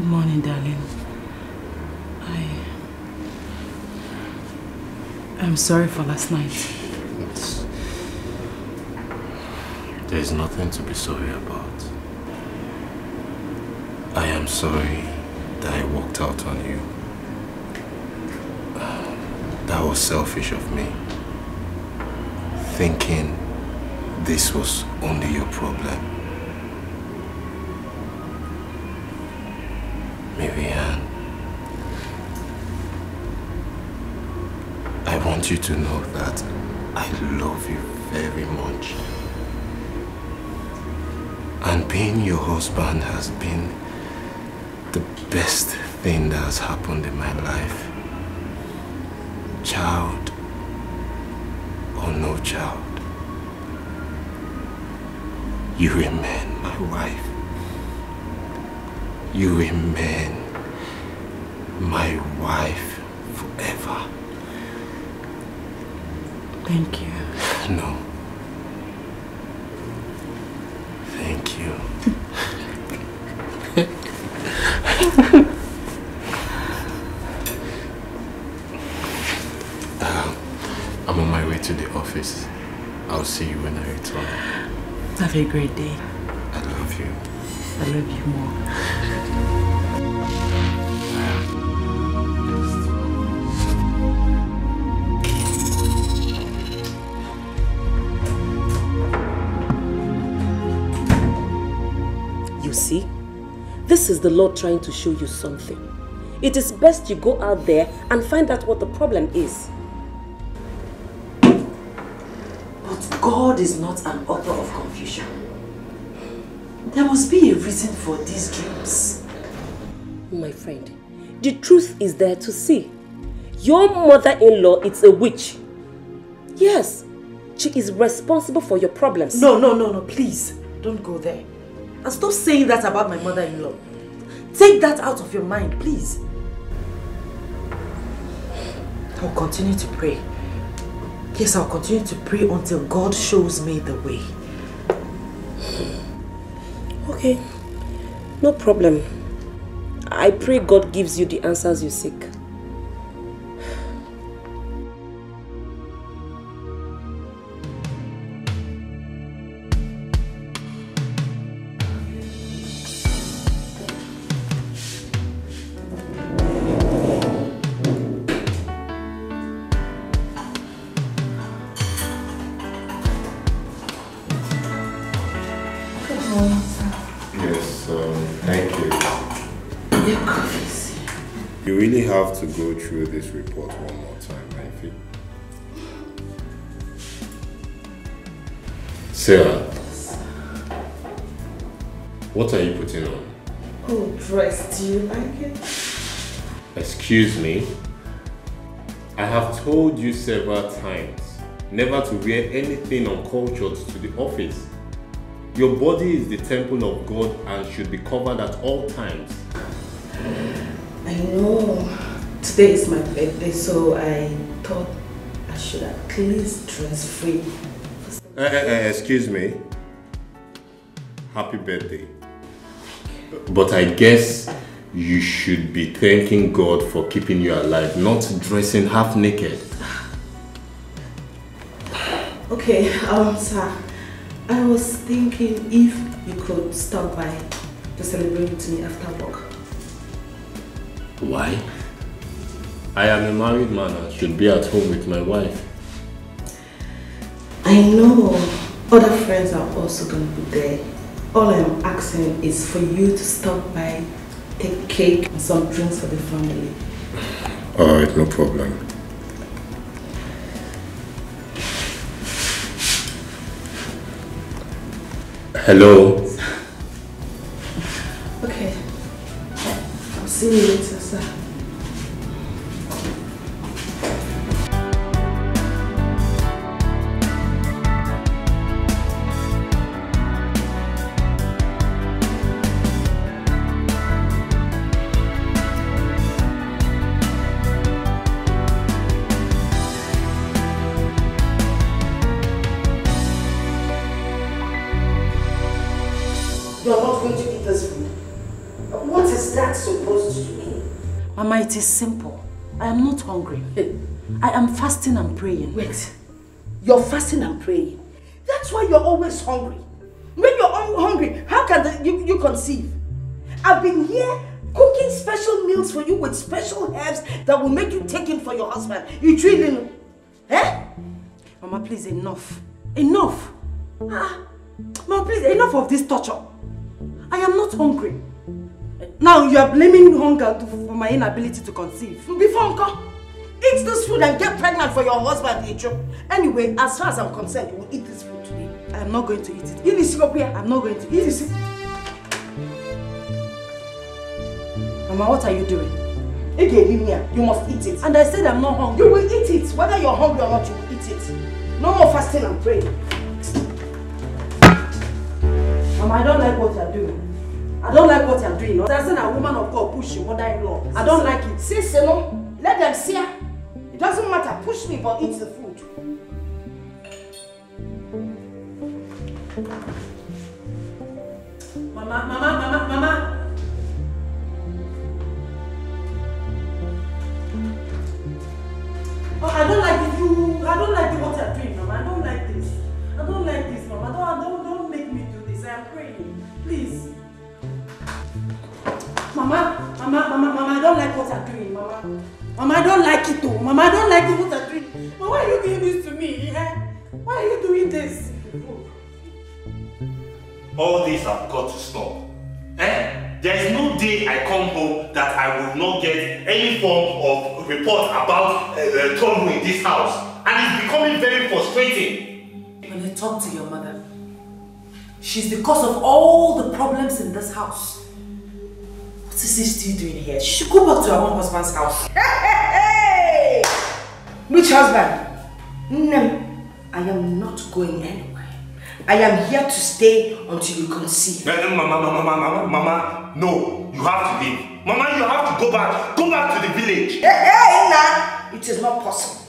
Good morning, darling. I'm sorry for last night. There's nothing to be sorry about. I am sorry that I walked out on you. That was selfish of me. Thinking this was only your problem. Marianne, I want you to know that I love you very much. And being your husband has been the best thing that has happened in my life. Child or no child, you remain my wife. You remain my wife forever. Thank you. No. Thank you. I'm on my way to the office. I'll see you when I return. Have a great day. I love you. I love you more. You see, this is the Lord trying to show you something. It is best you go out there and find out what the problem is. But God is not an author of confusion. There must be a reason for these dreams. My friend, the truth is there to see. Your mother-in-law is a witch. Yes, she is responsible for your problems. No, please. Don't go there. And stop saying that about my mother-in-law. Take that out of your mind, please. I'll continue to pray. Yes, I'll continue to pray until God shows me the way. Okay, no problem. I pray God gives you the answers you seek. You really have to go through this report one more time, Neltv. Sarah, what are you putting on? Oh, dress, do you like it? Excuse me? I have told you several times never to wear anything uncultured to the office. Your body is the temple of God and should be covered at all times. I know. Today is my birthday, so I thought I should at least dress free. Excuse me. Happy birthday. But I guess you should be thanking God for keeping you alive, not dressing half naked. Okay, sir. I was thinking if you could stop by to celebrate with me after work. Why? I am a married man and should be at home with my wife. I know other friends are also going to be there. All I'm asking is for you to stop by, take cake and some drinks for the family. Alright, no problem. Hello? Okay. I'll see you later, sir. You are not going to eat this food. What is is that supposed to mean? Mama, it is simple. I am not hungry. I am fasting and praying. Wait, you're fasting and praying? That's why you're always hungry. When you're hungry, how can you conceive? I've been here cooking special meals for you with special herbs that will make you take in for your husband. You treat him. Eh? Mama, please, enough. Enough. Mama, please, enough of this torture. I am not hungry. Now you are blaming hunger for my inability to conceive. Before Uncle, eat this food and get pregnant for your husband, Ejo. Anyway, as far as I'm concerned, you will eat this food today. I am not going to eat it. I'm not going to eat it. Mama, what are you doing? You must eat it. And I said I'm not hungry. You will eat it. Whether you're hungry or not, you will eat it. No more fasting and praying. Mama, I don't like what you're doing. I don't like what you're doing. I said a woman of God push your mother-in-law. I don't like it. Sis, no. Let them see her. It doesn't matter. Push me, but eat the food. Mama. Oh, I don't like what you're doing, Mama. I don't like this. Mama. Don't make me do this. I am praying. Please. Mama, I don't like what you're doing, Mama. Mama, I don't like it too. Mama, I don't like what you're doing. Mama, why are you doing this to me? Why are you doing this? All this have got to stop. There is no day I come home that I will not get any form of report about trouble in this house. And it's becoming very frustrating. When you talk to your mother, she's the cause of all the problems in this house. What is she still doing here? She should go back to her own husband's house. Hey! Which husband? No, I am not going anywhere. I am here to stay until you conceive. Mama, no, you have to leave. Mama, you have to go back to the village. Hey, nah, it is not possible.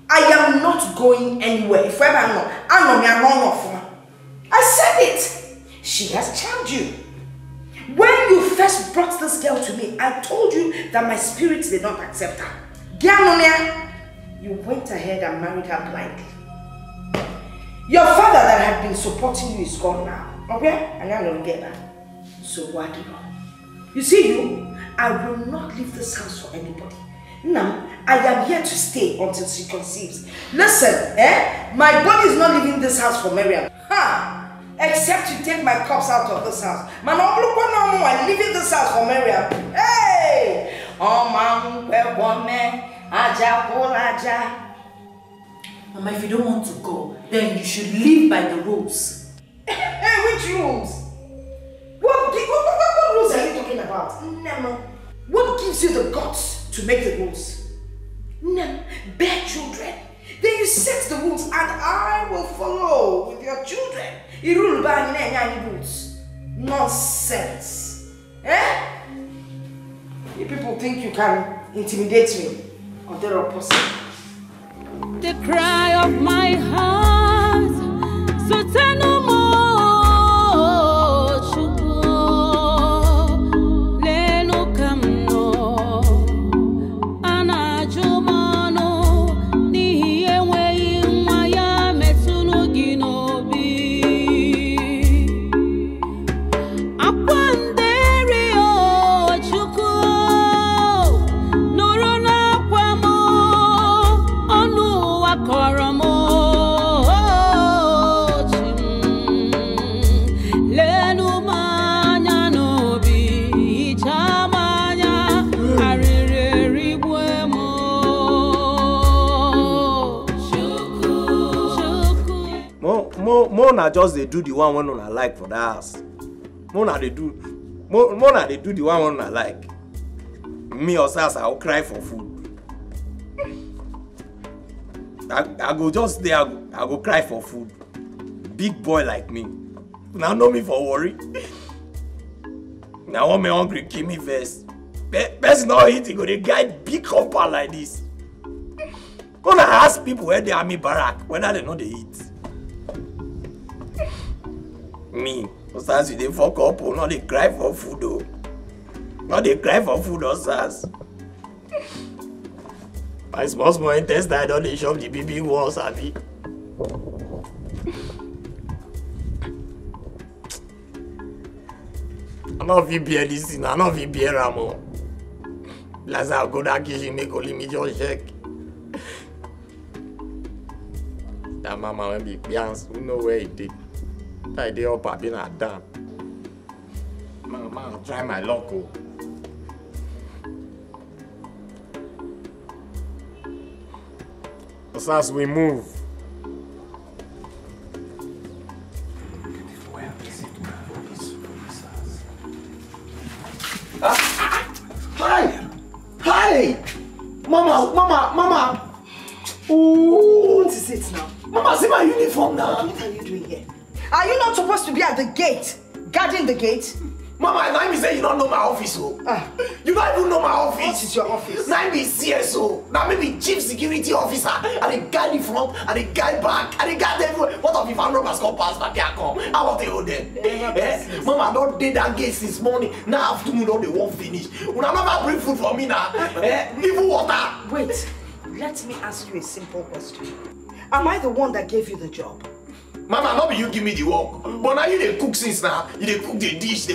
I am not going anywhere. If ever I said it. She has charmed you. When you first brought this girl to me, I told you that my spirit did not accept her. Gianonia, you went ahead and married her blindly. Your father that had been supporting you is gone now. Okay? And I don't get that. So what do you know? You see you, I will not leave this house for anybody. Now, I am here to stay until she conceives. Listen, my body is not leaving this house for Miriam. Except you take my cups out of this house. Man, I'm leaving this house for Miriam. Hey! Oh, man, Mama, if you don't want to go, then you should live by the rules. Hey, which rules? What rules are you talking about? No. What gives you the guts to make the rules? No. Bear children. Then you set the rules and I will follow with your children. You rule by any rules. Nonsense. You people think you can intimidate me? Or they're opposite. The cry of my heart, so tell no more, Chuko, Leno Kamno, Anajumano, Ni Ewe Maya Metsuno Ginobi, Aquanderio, Chuko, Norona Quamo. Mona just they do the one when I like for the house. Mona they do the one when I like. Me or Sas, I'll cry for food. I go just there, I go cry for food. Big boy like me. Now know me for worry. Now when me hungry, kill me first. Best not eating, go they guide big compound like this. When I ask people where they are me barrack, whether they know they eat. Me, sometimes they fuck up or not they cry for food though. Now they cry for food or SARS. My small intestine don't they shove the big ones at me. I don't feel beer this thing, I don't feel beer Ramo. Last time I go to that kitchen, make only me just check. That mama when be pians, who know where it did. I did up at being a damn. Mama, I'll try my luck. So as we move. Hi! Hi! Mama! Ooh! What is it now? Mama, see my uniform now. What are you doing here? Are you not supposed to be at the gate? Guarding the gate? Mama, now me say you don't know my office, oh. You don't even know my office. What is your office? Now me CSO. Now maybe chief security officer. And the guy in front, and the guy back, and the guy everywhere. What if I'm robbers come pass back here come? I want to hold them. Mama, don't did that gate since morning. Now afternoon, all they won't finish. When I never bring food for me now. Even water. Wait, let me ask you a simple question. Am I the one that gave you the job? Mama, not be you give me the work. But now you dey cook since now. You dey cook the dish,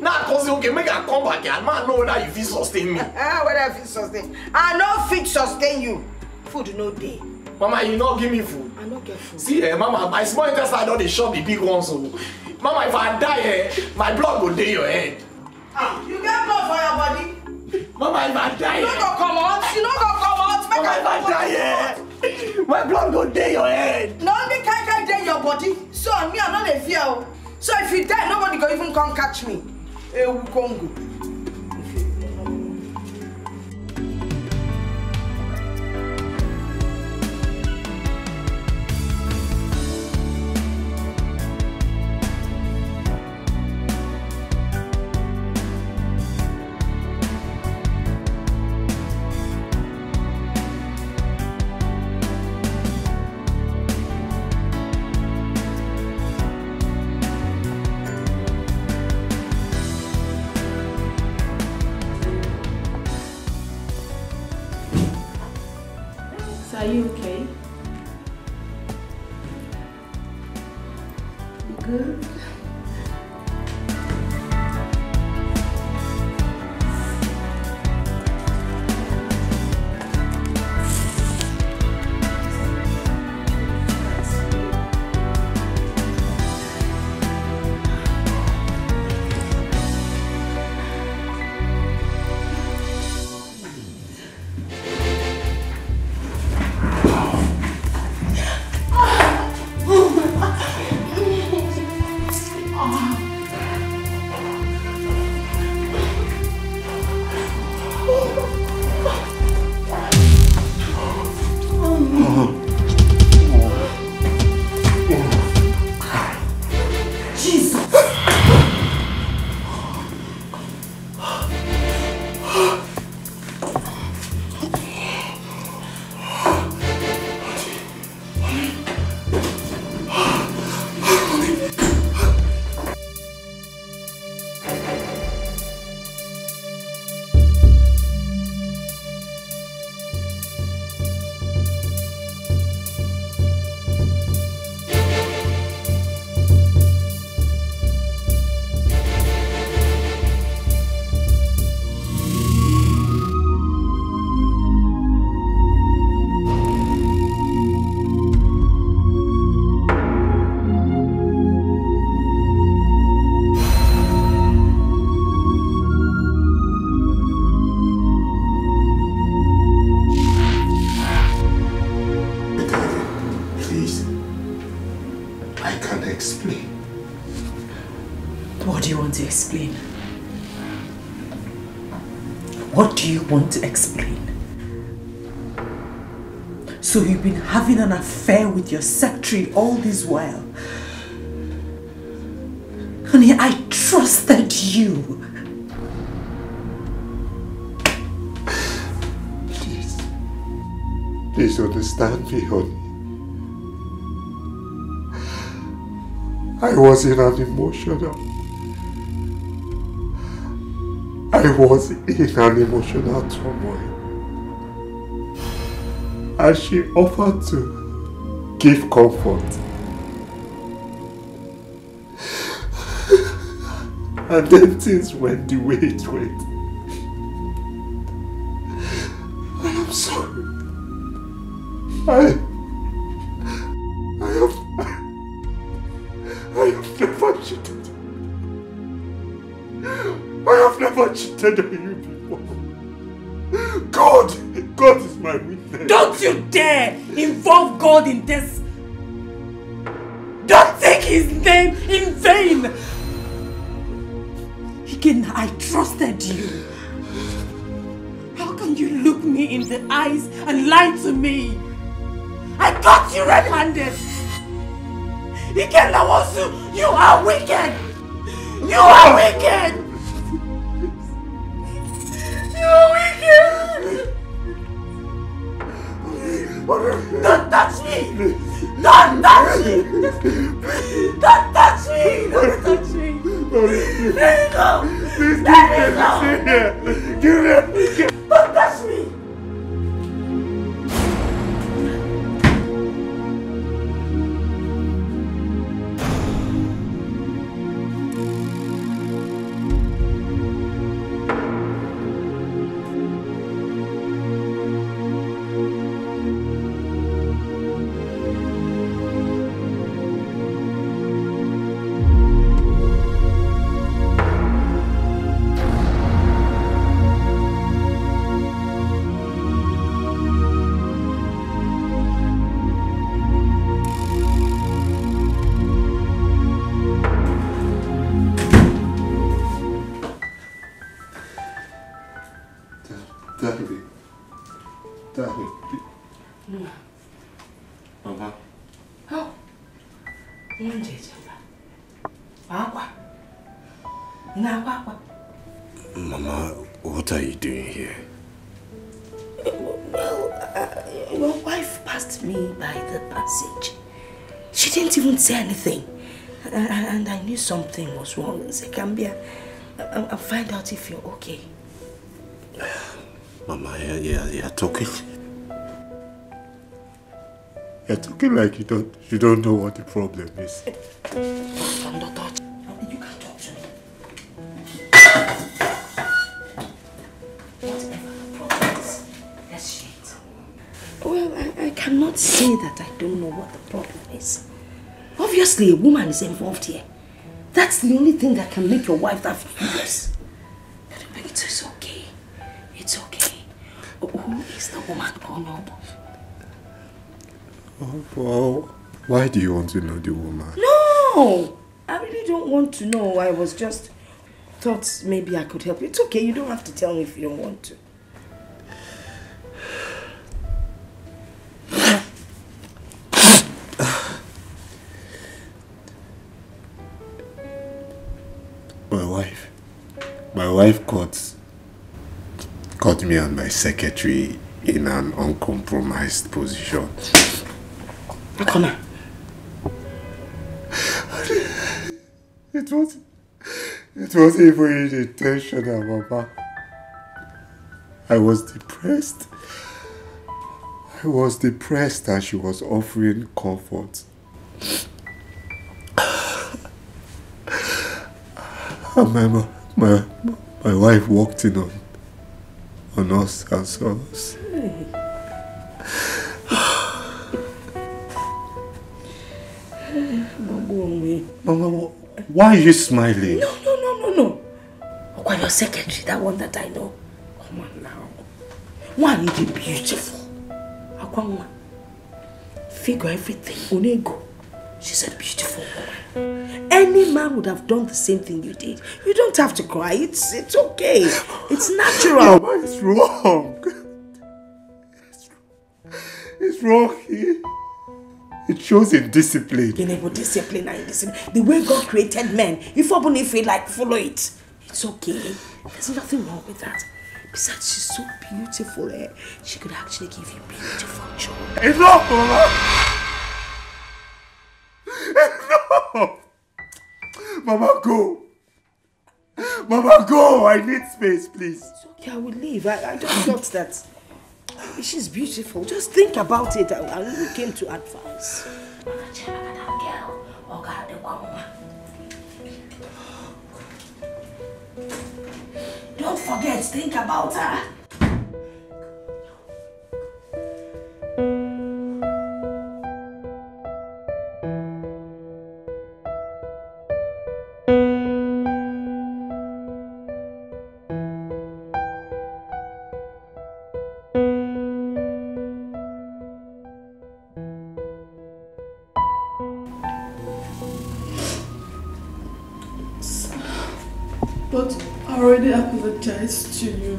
Now I say, okay, make I come back here. Man, know whether you fit sustain me. Whether I fit sustain. I no fit sustain you. Food no day. Mama, you not give me food. I no get food. See, Mama, my small intestine don't dey shop the big ones. So. Mama, if I die, my blood go dey your head. You get blood for your body? Mama, if I die, you no go come out. You no go come out. Mama, if I die, my blood go dey your head. No, me can't dey your body. So me, I'm not a fear. So if you die, nobody go even come catch me. Congo. Are you okay? You good? Want to explain. So you've been having an affair with your secretary all this while. Honey, I trusted you. Please understand me, honey. I was in an emotional. I was in an emotional turmoil. And she offered to give comfort. And then things went the way it went. I am sorry. I have never cheated. I have never cheated on you before. God is my witness. Don't you dare involve God in this. Don't take his name in vain. Again, I trusted you. How can you look me in the eyes and lie to me? I caught you red-handed. Again, you are wicked. You are wicked. You are wicked. Don't touch me! Don't touch me! Don't touch me! Don't touch me! Let me go! Let me go! Don't touch me! Mama, what are you doing here? Well, your wife passed me by the passage. She didn't even say anything. And I knew something was wrong. I said, Gambia, I'll find out if you're okay. Mama, you're talking. You're talking like you don't know what the problem is. Don't touch. You can't talk to me. Whatever the problem is, let's share it. Well, I cannot say that I don't know what the problem is. Obviously, a woman is involved here. That's the only thing that can make your wife that furious. But it's okay. It's okay. Who is the woman called Noble? Oh, well, why do you want to know the woman? No! I really don't want to know. I was just thought maybe I could help you. It's okay. You don't have to tell me if you don't want to. My wife caught me and my secretary in an uncompromised position. Akona. It wasn't even intentional, Mama. I was depressed and she was offering comfort. And my wife walked in on us and saw us. Mama, why are you smiling? No. Okwa, your secretary, that one that I know. Come on now. Why are you beautiful? Akwa, figure everything. Onego. She's a beautiful woman. Any man would have done the same thing you did. You don't have to cry. It's okay. It's natural. Mama, it's wrong. It's wrong. It shows indiscipline. Discipline. The way God created men, if you feel like follow it, it's okay. There's nothing wrong with that. Besides, she's so beautiful. She could actually give you beautiful children. Enough, Mama! Enough! Mama, go! Mama, go! I need space, please. It's okay, I will leave. I just thought that she's beautiful. Just think about it. I really came to advise. Don't forget, think about her. But I already apologized to you.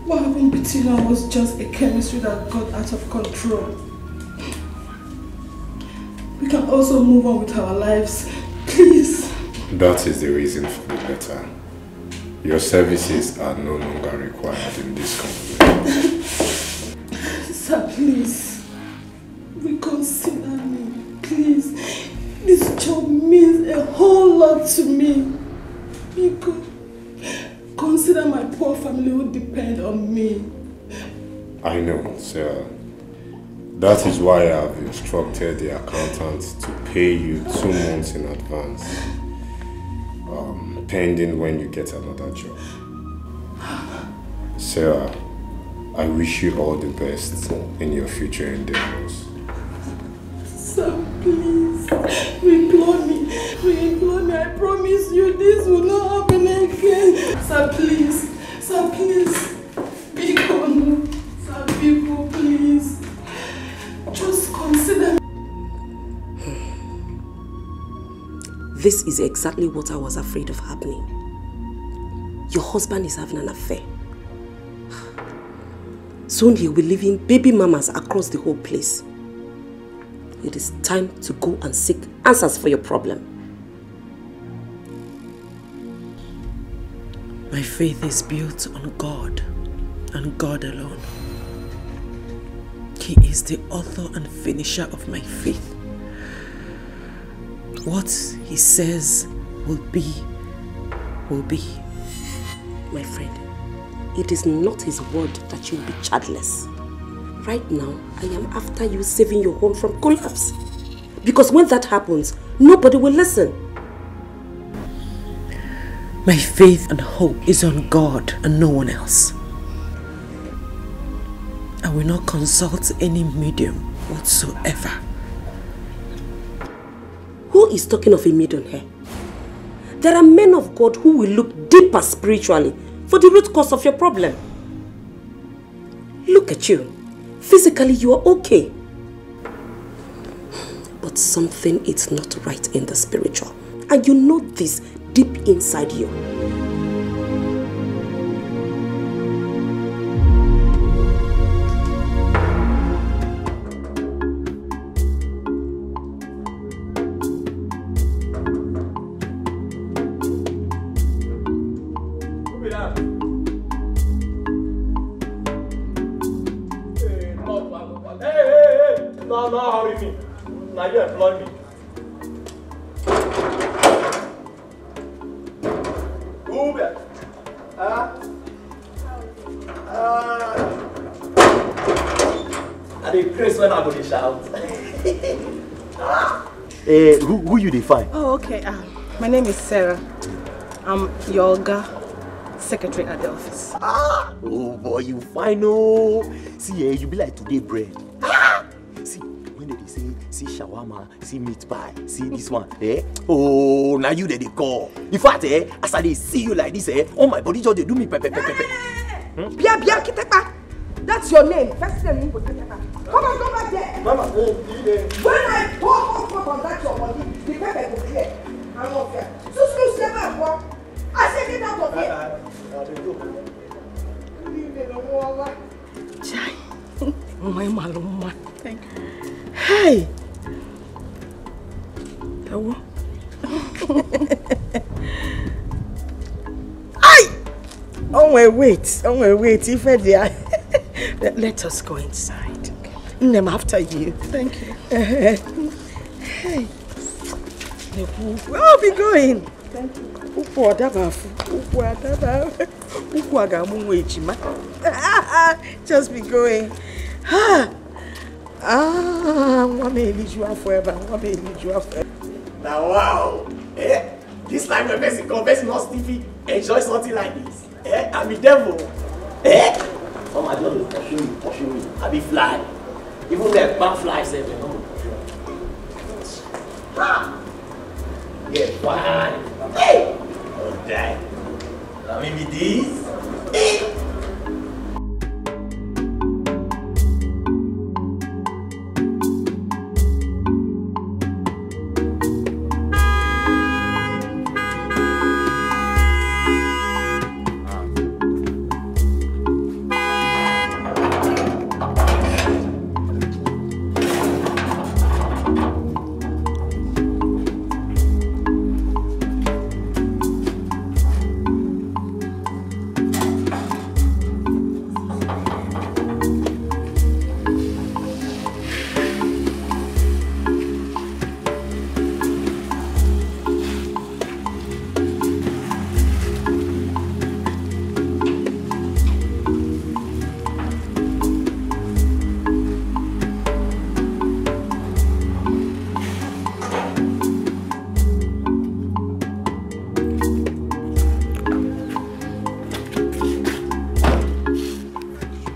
What happened between us was just a chemistry that got out of control. We can also move on with our lives, please. That is the reason for the letter. Your services are no longer required in this company. Sir, please. Reconsider me, please. This job means a whole lot to me. Because consider my poor family who depend on me. I know, sir. That is why I have instructed the accountant to pay you 2 months in advance, pending when you get another job. Sarah, I wish you all the best in your future endeavors. Sir, please, reimplore me. I promise you this will not happen again. Sir, please, be gone. Sir, people, please, just consider. This is exactly what I was afraid of happening. Your husband is having an affair. Soon he'll be leaving baby mamas across the whole place. It is time to go and seek answers for your problem. My faith is built on God and God alone. He is the author and finisher of my faith. What he says will be, will be. My friend, it is not his word that you will be childless. Right now, I am after you saving your home from collapse. Because when that happens, nobody will listen. My faith and hope is on God and no one else. I will not consult any medium whatsoever. Who is talking of a medium here? There are men of God who will look deeper spiritually for the root cause of your problem. Look at you. Physically, you are okay. But something is not right in the spiritual. And you know this deep inside you. Who you define? Oh, okay. My name is Sarah. I'm your secretary at the office. Oh boy, you fine, oh. See, you be like today bread. See, when they say, see shawarma, see meat pie, see this one, oh, now you they call. In fact, as I see you like this, oh my body just they do me pepe. Bia, Kitepa. That's your name. First name, come on, come back there. Mama, when I pour on that your body, the pepper will clear. I'm not fair. So slow, step up. I say get out of here. Chai. My maluma. Thank you. Hey. Hello. Oh wait. If let us go inside. Okay. I'm after you. Thank you. Hey. I'll be going. Thank you. Just be going. Forever. Now wow. This time the person confess not Stevie enjoy something like this. I'm the devil. Oh my God, pursue me. I be fly. Even the back flies there, you know. Yeah, fine. Hey! Okay. Now maybe this.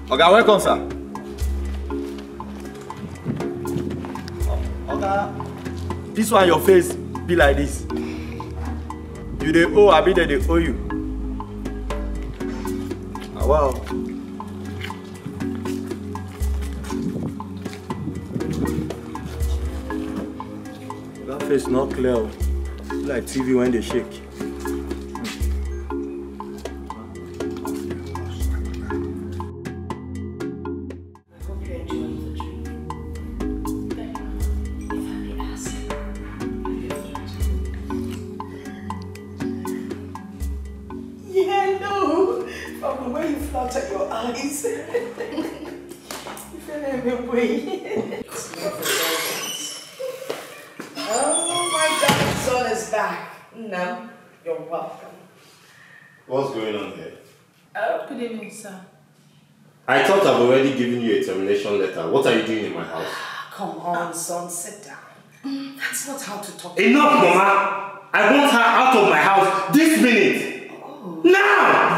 Okay, welcome, sir. Okay. This one, your face be like this. You they owe, I be there they owe you. Ah, wow. That face not clear. Like TV when they shake. What's going on here? Good evening, sir. I thought I've already given you a termination letter. What are you doing in my house? Come on, son, sit down. That's not how to talk. Enough, Mama! I want her out of my house this minute! Oh. Now!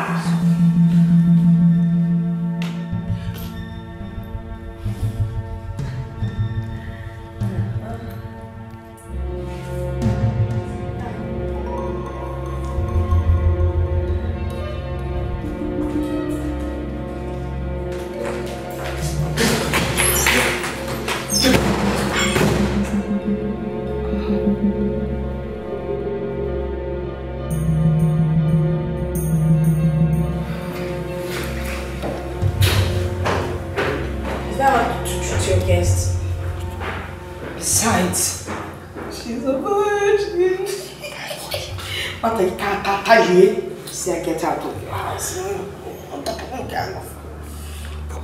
See, I get out of your house.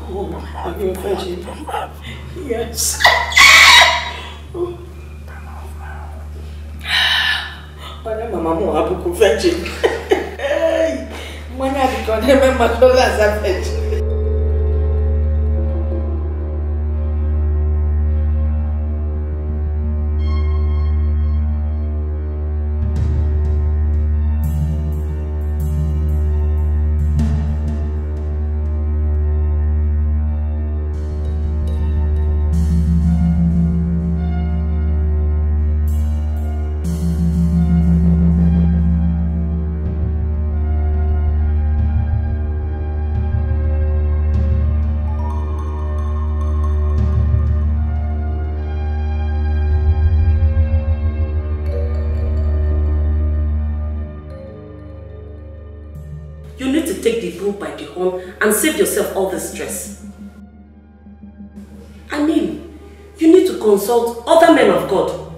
Oh, are you a virgin? Yes. Mama, I'm a virgin. When I become a virgin. By the home and save yourself all the stress. I mean, you need to consult other men of God,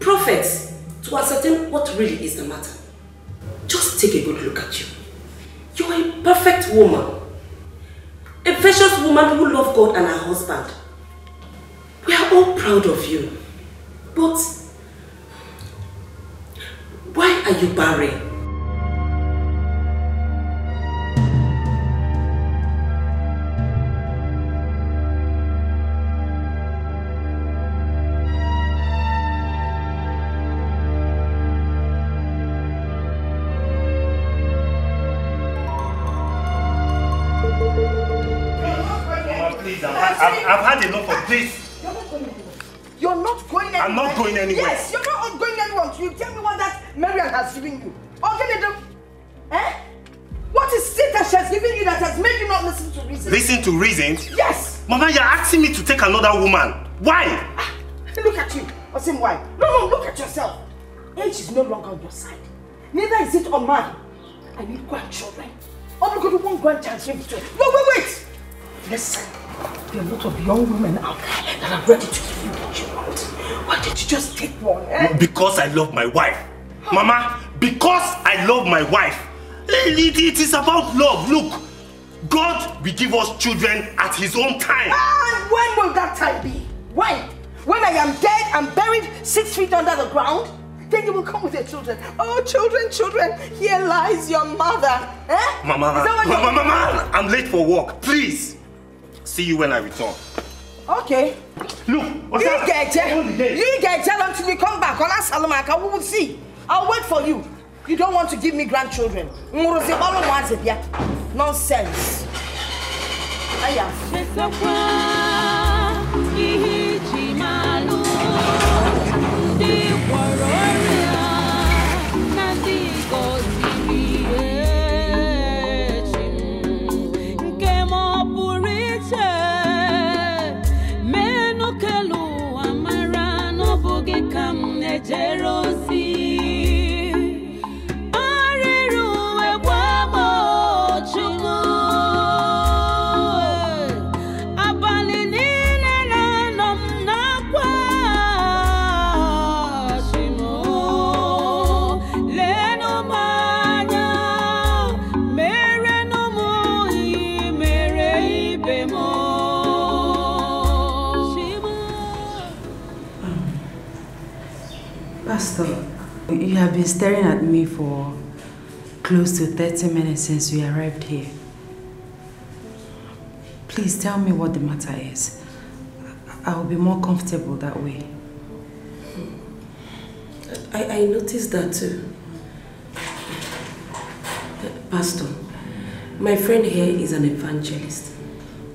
prophets, to ascertain what really is the matter. Just take a good look at you. You're a perfect woman. A virtuous woman who loves God and her husband. We are all proud of you. But Why are you barren? I've had enough of this. You're not going anywhere. I'm not going anywhere. Yes, you're not going anywhere. You tell me what that Marian has given you. Eh? What is it that she has given you that has made you not listen to reason? Listen to reason? Yes. Mama, you're asking me to take another woman. Why? Look at you. Osim, why? No, look at yourself. Age is no longer on your side. Neither is it on mine. I need grandchildren. Oh, look at one grandchild. Wait. Listen. There are a lot of young women out there that are ready to give you what you want. Why did you just take one? Because I love my wife. Mama, because I love my wife. It is about love. Look, God will give us children at His own time. And when will that time be? When? When I am dead and buried 6 feet under the ground? Then you will come with your children. Oh, children, here lies your mother. Mama, I'm late for work. Please. See you when I return. Okay. Look, you get until you come back. On Salamaka, we will see. I'll wait for you. You don't want to give me grandchildren. Nonsense. Pastor, you have been staring at me for close to 30 minutes since we arrived here. Please tell me what the matter is. I'll be more comfortable that way. I noticed that too. Pastor, my friend here is an evangelist.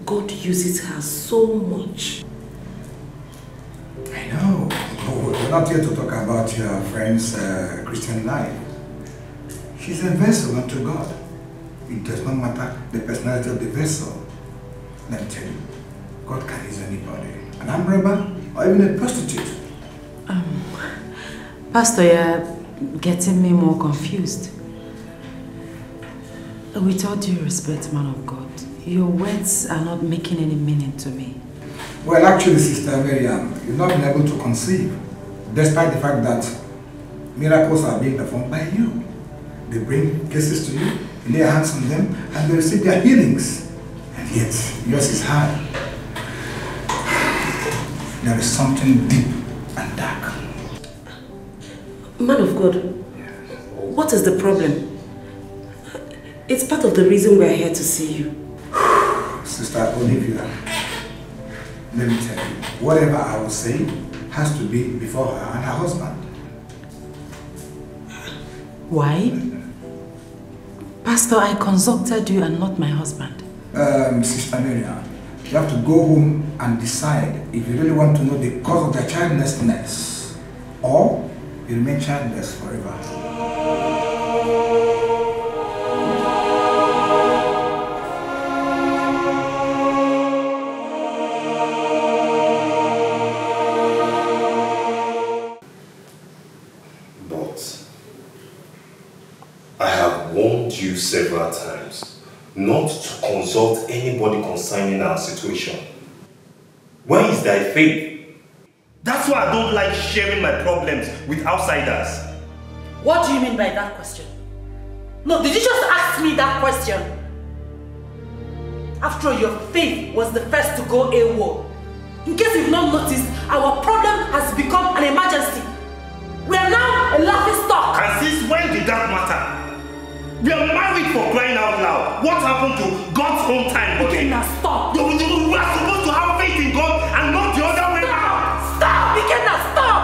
God uses her so much. I know. We're not here to talk about your friend's Christian life. She's a vessel unto God. It does not matter the personality of the vessel. Let me tell you, God can use anybody. An armed robber or even a prostitute. Pastor, you're getting me more confused. With all due respect, man of God, your words are not making any meaning to me. Well, actually, Sister Miriam, you've not been able to conceive, despite the fact that miracles are being performed by you. They bring cases to you, you lay hands on them, and they receive their healings. And yet, yours is hard. There is something deep and dark. Man of God, what is the problem? It's part of the reason we're here to see you. Sister Olivia, let me tell you, whatever I will say has to be before her and her husband. Why? Pastor, I consulted you and not my husband. Sister Miriam, you have to go home and decide if you really want to know the cause of their childlessness, or you remain childless forever. You several times not to consult anybody concerning our situation. Where is thy faith? That's why I don't like sharing my problems with outsiders. What do you mean by that question? No, did you just ask me that question? After all, your faith was the first to go AWOL. In case you've not noticed, our problem has become an emergency. We are now a laughing stock. And since in that matter. We are married for crying out loud. What happened to God's own time? Okay, now stop. We are supposed to have faith in God and not the other way around. Stop! Ikenna, stop!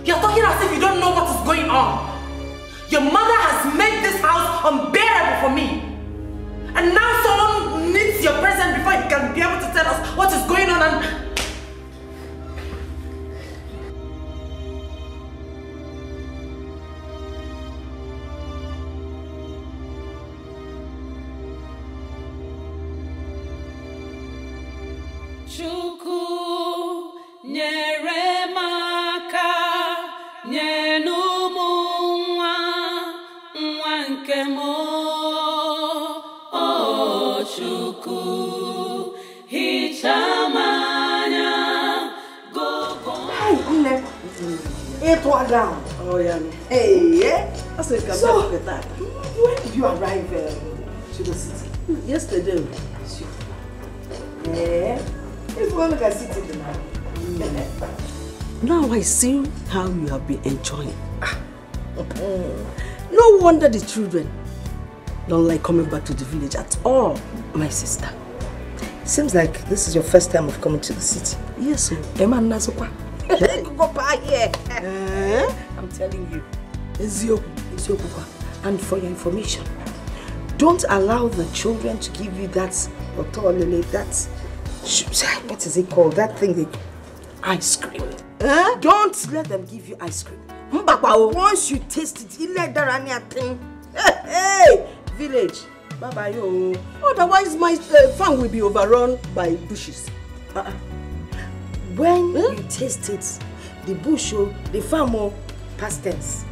You're talking as if you don't know what is going on. Your mother has made this house unbearable for me. And now someone needs your presence before he can be able to tell us what is going on and... Chukwu nyere maka nyenu nwa nke mo o Chukwu hichamanya gogo. Hi, Nne. It was down. Oh yeah. Hey, That's a good so, with that. when did you arrive to the city? Yesterday. Yeah. It's one look at city tonight. Now I see how you have been enjoying. No wonder the children don't like coming back to the village at all. My sister, seems like this is your first time of coming to the city. Yes, sir. I'm telling you. And for your information, don't allow the children to give you that what is it called? That thing, ice cream. Don't let them give you ice cream. Once you taste it, you let that thing. Hey, village. Bye bye yo. Otherwise, my farm will be overrun by bushes. When you taste it, the bush, the farm, past tense.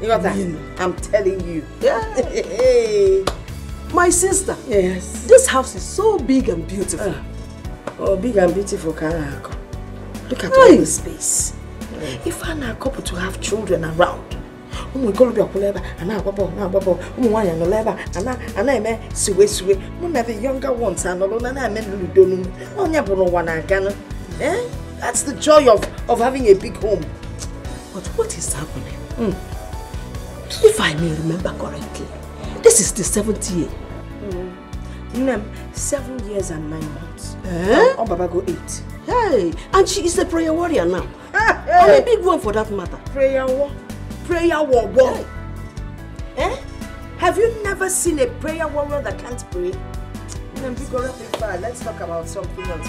You got that? I'm telling you. Yeah. My sister. Yes. This house is so big and beautiful. Oh, big and beautiful, Karako. Look at all the space. If I'm a couple to have children around, we go to the and now the younger ones and that's the joy of having a big home. But what is happening? If I may remember correctly, this is the 7th year. 7 years and 9 months. Oh, Baba go 8. Hey, and she is a prayer warrior now. And a big one for that matter. Prayer war. Hey. Have you never seen a prayer warrior that can't pray? Let's talk about something else.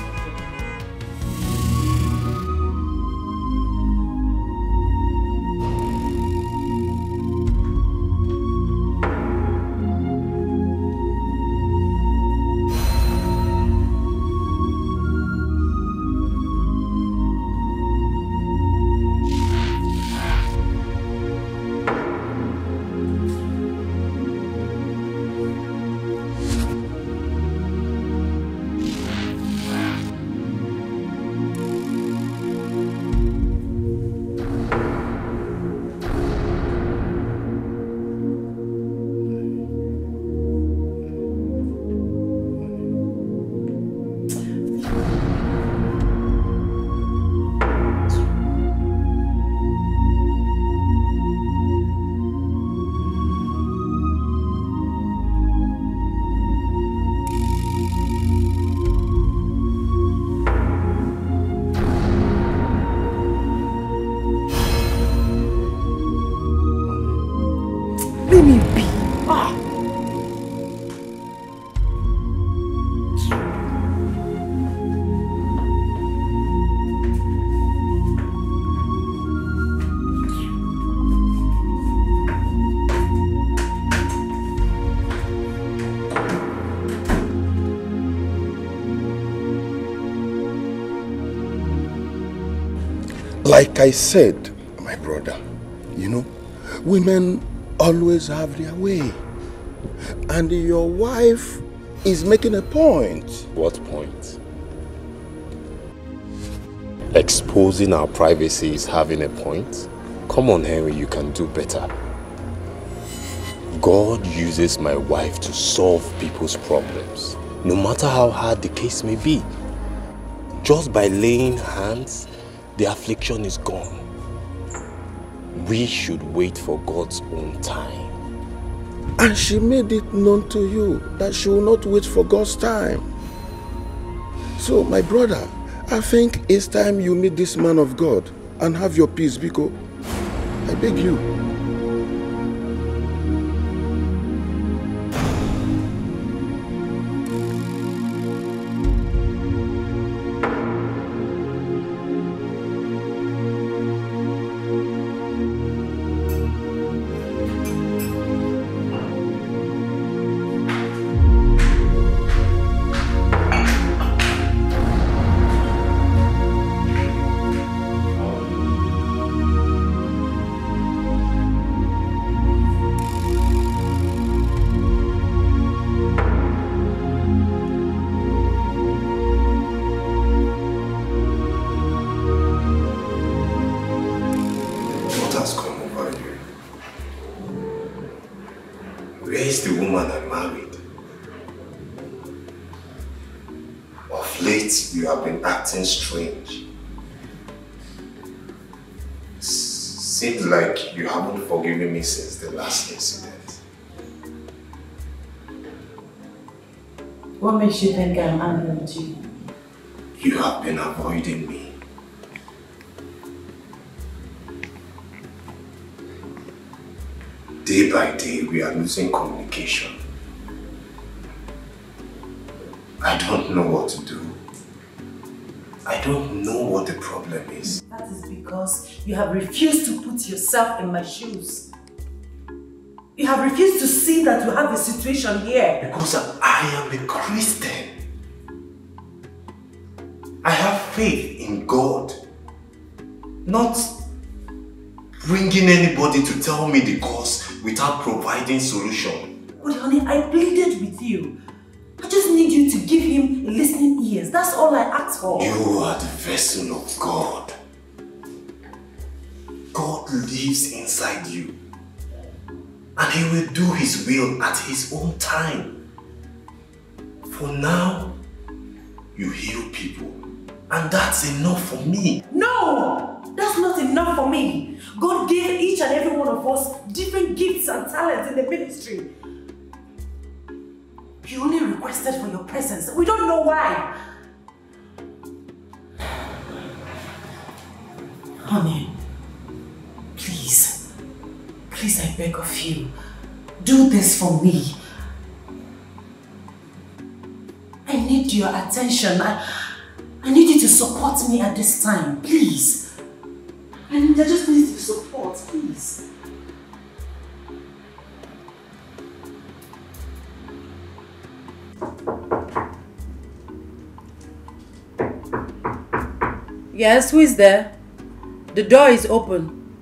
Like I said, my brother, you know, women always have their way. And your wife is making a point. What point? Exposing our privacy is having a point? Come on, Henry, you can do better. God uses my wife to solve people's problems, no matter how hard the case may be. Just by laying hands, the affliction is gone. we should wait for God's own time. And she made it known to you that she will not wait for God's time. So, my brother, I think it's time you meet this man of God and have your peace, Biko. I beg you. Strange. Seems like you haven't forgiven me since the last incident. What makes you think I'm angry with you? You have been avoiding me. Day by day, we are losing communication. I don't know what to do. I don't know what the problem is. That is because you have refused to put yourself in my shoes. You have refused to see that you have a situation here. Because I am a Christian. I have faith in God. Not bringing anybody to tell me the cause without providing solution. But honey, I pleaded with you. I just need you to give him listening ears. That's all I asked for. You are the vessel of God. God lives inside you. And he will do his will at his own time. For now, you heal people. And that's enough for me. No! That's not enough for me. God gave each and every one of us different gifts and talents in the ministry. You only requested for your presence. We don't know why. Honey, please. Please, I beg of you. Do this for me. I need your attention. I need you to support me at this time. Please. I just need your support, please. Yes, who is there? The door is open.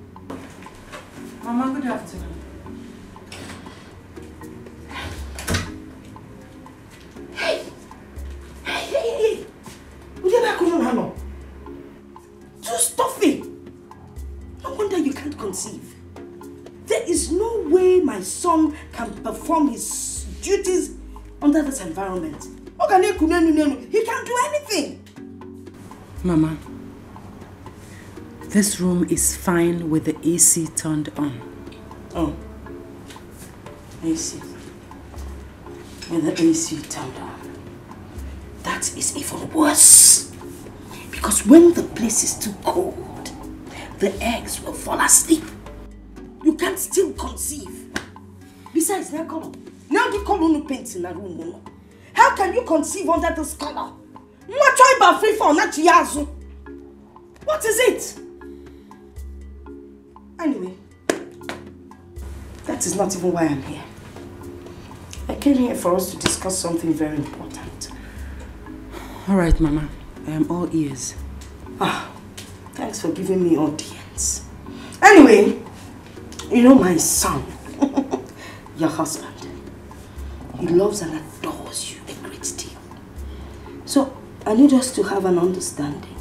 Mama, good afternoon. Hey! Too stuffy! No wonder you can't conceive. There is no way my son can perform his duties under this environment. He can't do anything. Mama, this room is fine with the AC turned on. Oh. AC. With the AC turned on. That is even worse. Because when the place is too cold, the eggs will fall asleep. You can't still conceive. Besides, now the color no paint in the room. How can you conceive under this color? What is it? Anyway, that is not even why I'm here. I came here for us to discuss something very important. Alright, Mama. I am all ears. Thanks for giving me audience. Anyway, you know my son, your husband, he loves and adores you a great deal. So, I need us to have an understanding.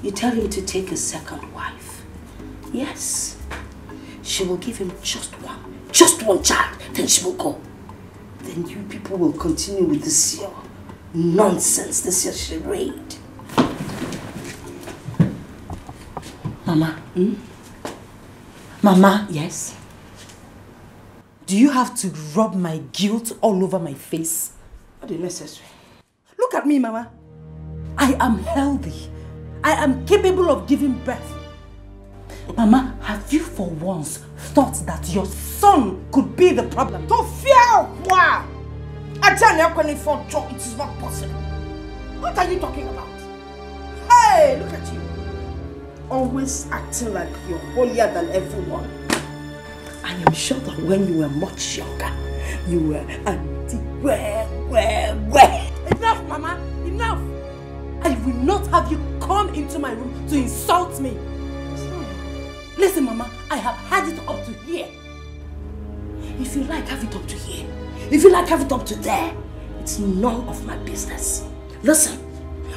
You tell him to take a second wife. Yes. She will give him just one child, then she will go. Then you people will continue with this your nonsense, this your charade. Mama. Mama. Yes? Do you have to rub my guilt all over my face? Not necessary. Look at me, Mama. I am healthy. I am capable of giving birth. Mama, have you for once thought that your son could be the problem? Don't fear! Wow! It is not possible. What are you talking about? Hey, look at you. Always acting like you're holier than everyone. I am sure that when you were much younger, you were auntie, where? Enough, Mama, enough! I will not have you come into my room to insult me. Listen, Mama, I have had it up to here. If you like, have it up to here. If you like, have it up to there. It's none of my business. Listen,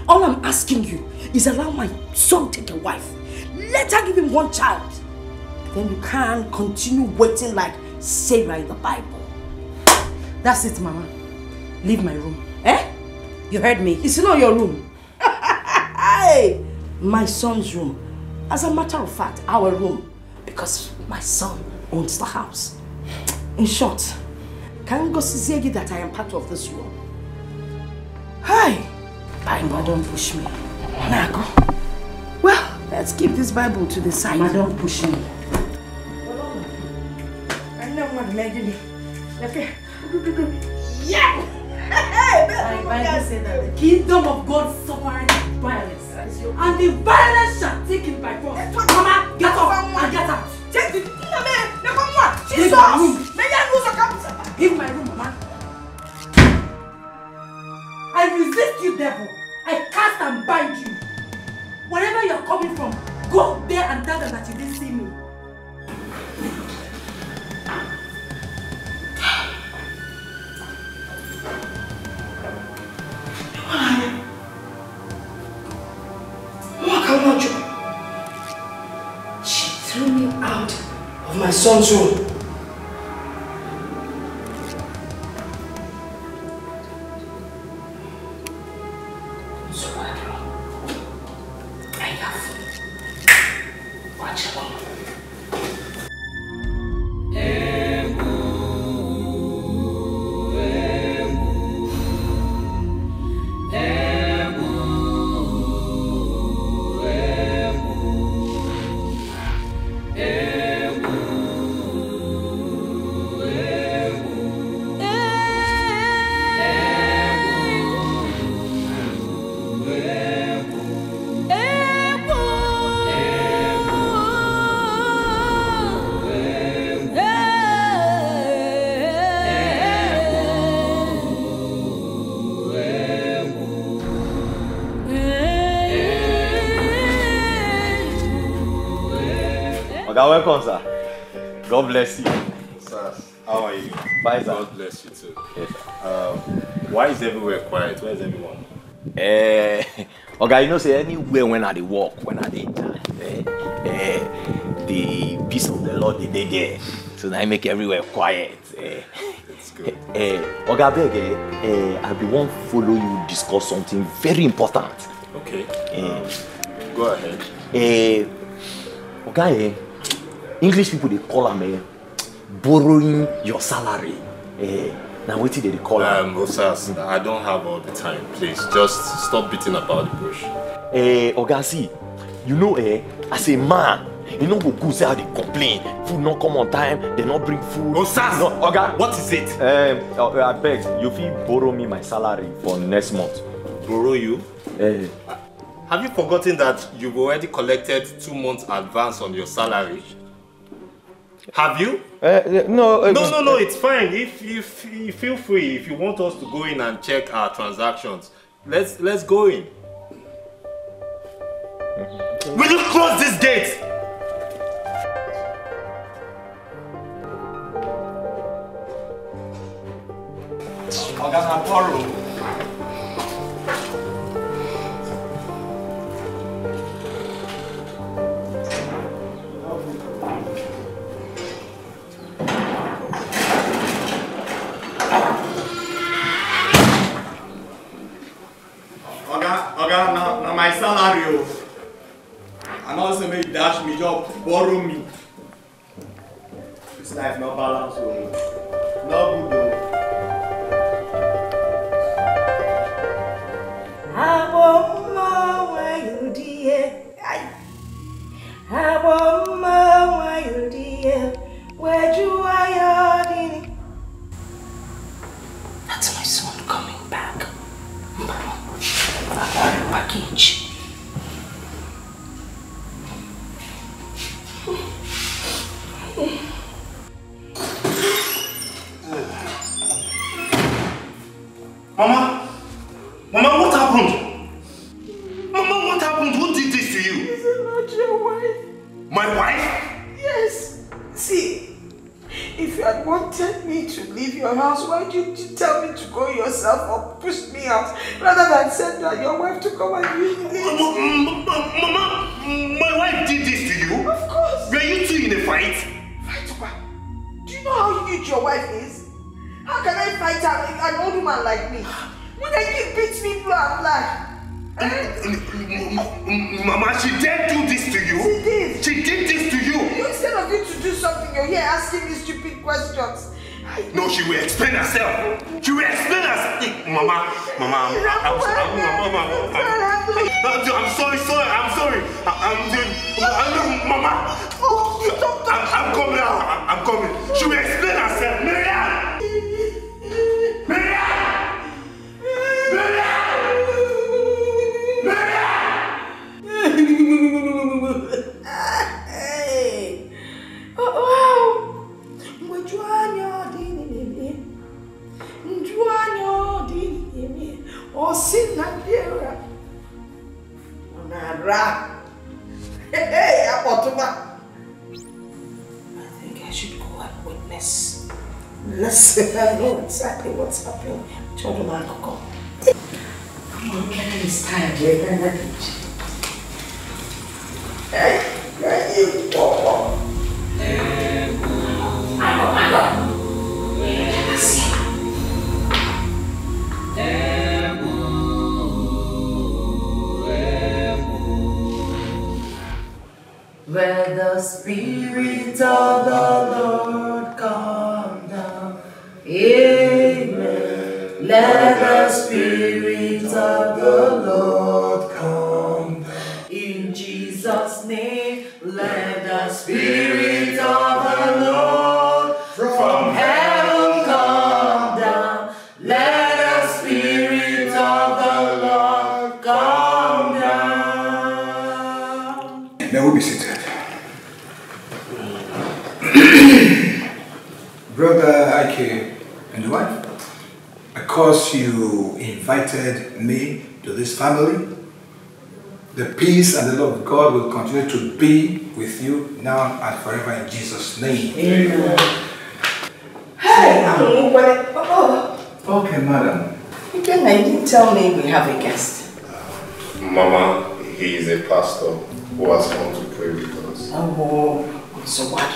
all I'm asking you is allow my son take a wife. Let her give him one child. Then you can't continue waiting like Sarah in the Bible. That's it, Mama. Leave my room. Eh? You heard me. It's not your room. Hey, my son's room. As a matter of fact, our room. Because my son owns the house. In short, can go see that I am part of this room. Hi. Bible, don't push me. Now go. Well, let's keep this Bible to the side. Mama, don't push me. I know what Maggie. Okay. Yeah! My Bible said that the kingdom of God suffereth violence, and the violence shall take it by force. Mama, get up and get out. Take the Leave my room. Leave my room, Mama. I resist you, devil. I cast and bind you. Wherever you're coming from, go there and tell them that you didn't see me. She threw me out of my son's room. Welcome, sir. God bless you. Sir, how are you? Bye, sir. God bless you too. Yes. Why is everywhere quiet? Where is everyone? Okay, you know, say anywhere when I walk, when I the peace of the Lord they there. So now I make everywhere quiet. That's good. Okay, I be want follow you discuss something very important. Okay. Go ahead. Okay. English people they call them borrowing your salary. Now what did they call them? Osas, I don't have all the time. Please, just stop beating about the bush. Oga, see, you know, as a man, you know, go say how they complain. Food not come on time, they not bring food. Osas, no, Oga, what is it? I beg, you feel borrow me my salary for next month. Borrow you? Have you forgotten that you've already collected 2 months advance on your salary? Have you? No, it's fine. If you feel free, if you want us to go in and check our transactions, let's go in. Will you close this gate? I got my borrow. Oga, now my salary. And also make that dash me, just borrow me. This life no balance, no good. Aboma why you dear? Aboma why you dear? Where you are, that's my son coming back. Package. Mama, what happened? Mama, what happened? Who did this to you? Is it not your wife? My wife? Yes. See, if you had wanted me to leave your house, why did you tell me to go yourself or push me out rather than send your wife to come and leave me? Mama, my wife did this to you? Of course. Were you two in a fight? Fight what? Do you know how huge your wife is? How can I fight an old woman like me? When she beats me blah blah. Mama, she did do this to you? She did. She did this to you? Instead of you to do something, you're here asking me stupid questions. No, she will explain herself. She will explain herself. Mama, I'm sorry. Mama. I'm coming. She will explain herself. Miriam! Hey! Oh! Oh, sin Nigeria. Nara. Hey, Apotoma. I think I should go and witness. Listen, I know exactly what's happening. Children are go. Come on, Kenny is tired. Hey, go. Where the Spirit of the Lord come down, amen. Let the Spirit of the Lord come down. In Jesus' name, let the Spirit of the Lord from heaven come down. Let the Spirit of the Lord come down. Now we'll be seated. Brother Ike and the wife, because you invited me to this family, the peace and the love of God will continue to be with you now and forever in Jesus' name. Amen. Hey, Okay, madam. Again, you didn't tell me we have a guest. Mama, he is a pastor who has come to pray with us. Oh, so what?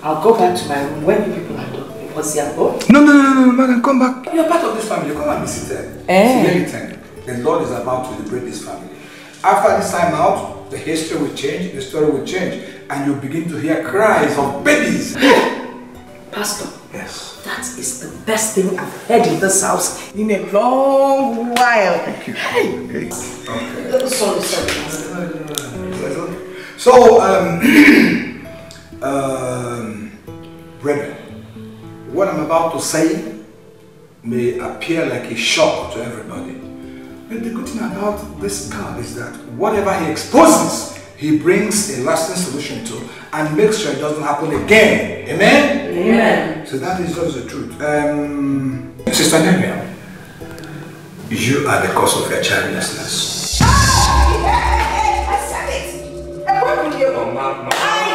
I'll go back to my room when you people are done. What's your goal? No, madam, come back. You're part of this family. Come and be seated. The Lord is about to liberate this family. After this time out, the history will change, the story will change, and you'll begin to hear cries of babies. Pastor. Yes. That is the best thing I've heard in this house in a long while. Thank you. Hey. Okay. Sorry. So, brethren, what I'm about to say may appear like a shock to everybody. But the good thing about this God is that whatever he exposes, he brings a lasting solution to and makes sure it doesn't happen again. Amen? Amen. So that is just the truth. Sister Nemia, you are the cause of your childlessness. I said it. And where will you go? I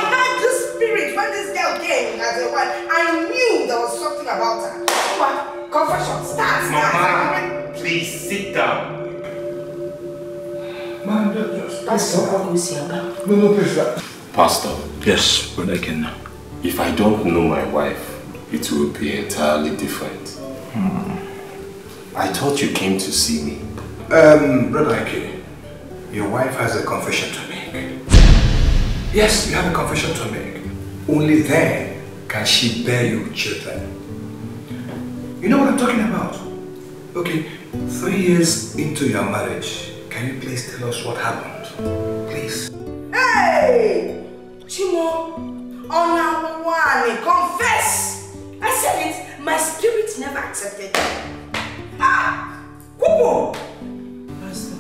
had the spirit when this girl came as a wife. I knew there was something about her. What? Confession. Start. Mama, please sit down. Man, just No, please. Pastor. Yes, but I can. If I don't know my wife, it will be entirely different. I thought you came to see me. Brother Ike, your wife has a confession to make. Yes, you have a confession to make. Only then can she bear you children. You know what I'm talking about? Okay, 3 years into your marriage, can you please tell us what happened? Please. Hey! Chimo, honor one, confess! I said it, my spirit never accepted it. Ah! Kupo! Pastor,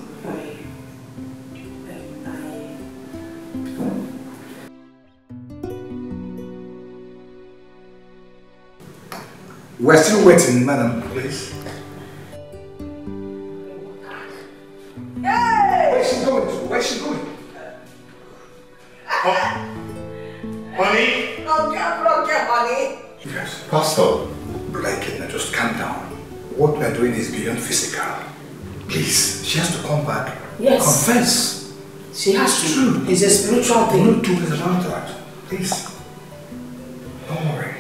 We're still waiting, madam, please. Hey! Where's she going to? Where's she going? Honey? Okay, honey. Yes. Pastor. Like, now just calm down. What we're doing is beyond physical. Please, she has to come back. Yes. Confess. She has to. True. It's a spiritual thing. No two ways about that. Please. Don't worry.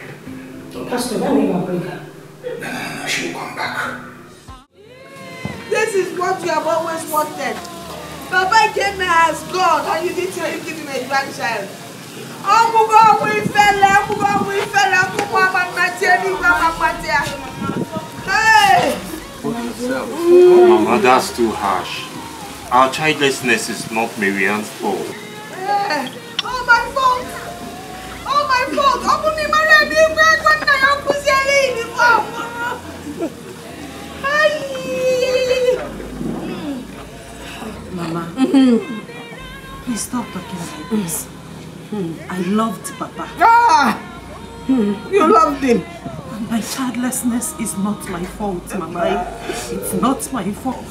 Pastor, let me go bring her. No, she will come back. This is what you have always wanted. Baba Ikeme has gone and you didn't even give him a grandchild. Hey! Mama, that's too harsh. Our childlessness is not Marianne's fault. Hey. Oh, my fault! Oh, my fault! Mama, please stop talking like this. I loved Papa. Ah! You loved him. And my childlessness is not my fault, Mama. It's not my fault.